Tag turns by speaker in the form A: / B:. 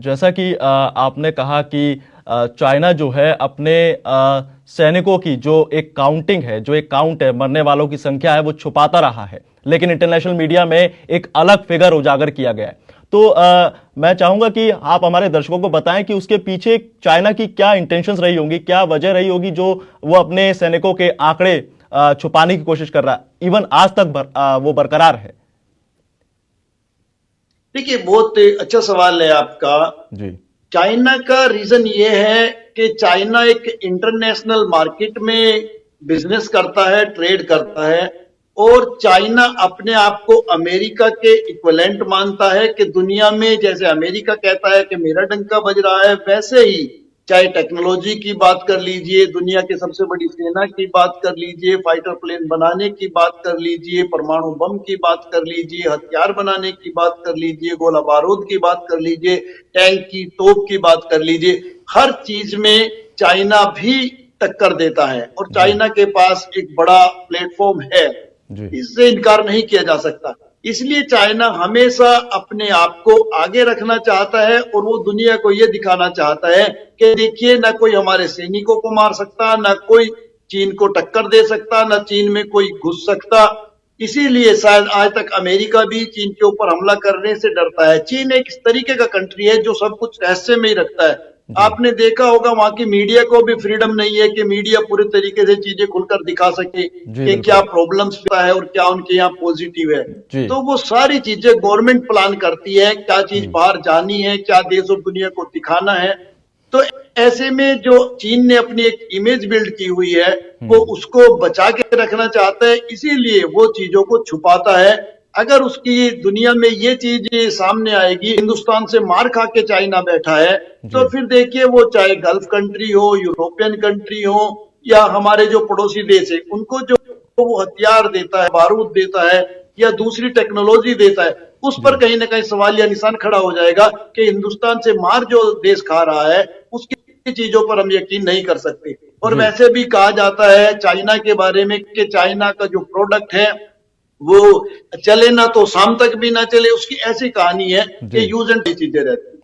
A: जैसा कि आपने कहा कि चाइना जो है अपने सैनिकों की जो एक काउंटिंग है, जो एक काउंट है, मरने वालों की संख्या है, वो छुपाता रहा है, लेकिन इंटरनेशनल मीडिया में एक अलग फिगर उजागर किया गया है। तो मैं चाहूंगा कि आप हमारे दर्शकों को बताएं कि उसके पीछे चाइना की क्या इंटेंशंस रही होंगी, क्या वजह रही होगी जो वो अपने सैनिकों के आंकड़े छुपाने की कोशिश कर रहा है, इवन आज तक वो बरकरार है।
B: देखिए, बहुत अच्छा सवाल है आपका।
A: जी।
B: चाइना का रीजन ये है कि चाइना एक इंटरनेशनल मार्केट में बिजनेस करता है, ट्रेड करता है, और चाइना अपने आप को अमेरिका के इक्विवेलेंट मानता है कि दुनिया में जैसे अमेरिका कहता है कि मेरा डंका बज रहा है, वैसे ही चाहे टेक्नोलॉजी की बात कर लीजिए, दुनिया की सबसे बड़ी सेना की बात कर लीजिए, फाइटर प्लेन बनाने की बात कर लीजिए, परमाणु बम की बात कर लीजिए, हथियार बनाने की बात कर लीजिए, गोला बारूद की बात कर लीजिए, टैंक की तोप की बात कर लीजिए, हर चीज में चाइना भी टक्कर देता है और चाइना के पास एक बड़ा प्लेटफॉर्म है,
A: जी।
B: इससे इनकार नहीं किया जा सकता। इसलिए चाइना हमेशा अपने आप को आगे रखना चाहता है और वो दुनिया को ये दिखाना चाहता है कि देखिए, ना कोई हमारे सैनिकों को मार सकता, ना कोई चीन को टक्कर दे सकता, ना चीन में कोई घुस सकता। इसीलिए शायद आज तक अमेरिका भी चीन के ऊपर हमला करने से डरता है। चीन एक इस तरीके का कंट्री है जो सब कुछ रहस्य में ही रखता है। आपने देखा होगा वहां की मीडिया को भी फ्रीडम नहीं है कि मीडिया पूरे तरीके से चीजें खुलकर दिखा सके कि क्या प्रॉब्लम्स है और क्या उनके यहाँ पॉजिटिव है। तो वो सारी चीजें गवर्नमेंट प्लान करती है, क्या चीज बाहर जानी है, क्या देश और दुनिया को दिखाना है। तो ऐसे में जो चीन ने अपनी एक इमेज बिल्ड की हुई है, वो उसको बचा के रखना चाहता है, इसीलिए वो चीजों को छुपाता है। अगर उसकी दुनिया में ये चीज सामने आएगी, हिंदुस्तान से मार खा के चाइना बैठा है, तो फिर देखिए वो चाहे गल्फ कंट्री हो, यूरोपियन कंट्री हो, या हमारे जो पड़ोसी देश है, उनको जो वो हथियार देता है, बारूद देता है या दूसरी टेक्नोलॉजी देता है, उस पर कहीं ना कहीं सवाल या निशान खड़ा हो जाएगा कि हिंदुस्तान से मार जो देश खा रहा है, उसकी चीजों पर हम यकीन नहीं कर सकते। और वैसे भी कहा जाता है चाइना के बारे में कि चाइना का जो प्रोडक्ट है वो चले ना तो शाम तक भी ना चले, उसकी ऐसी कहानी है कि यूज एंड चीजें रहती है।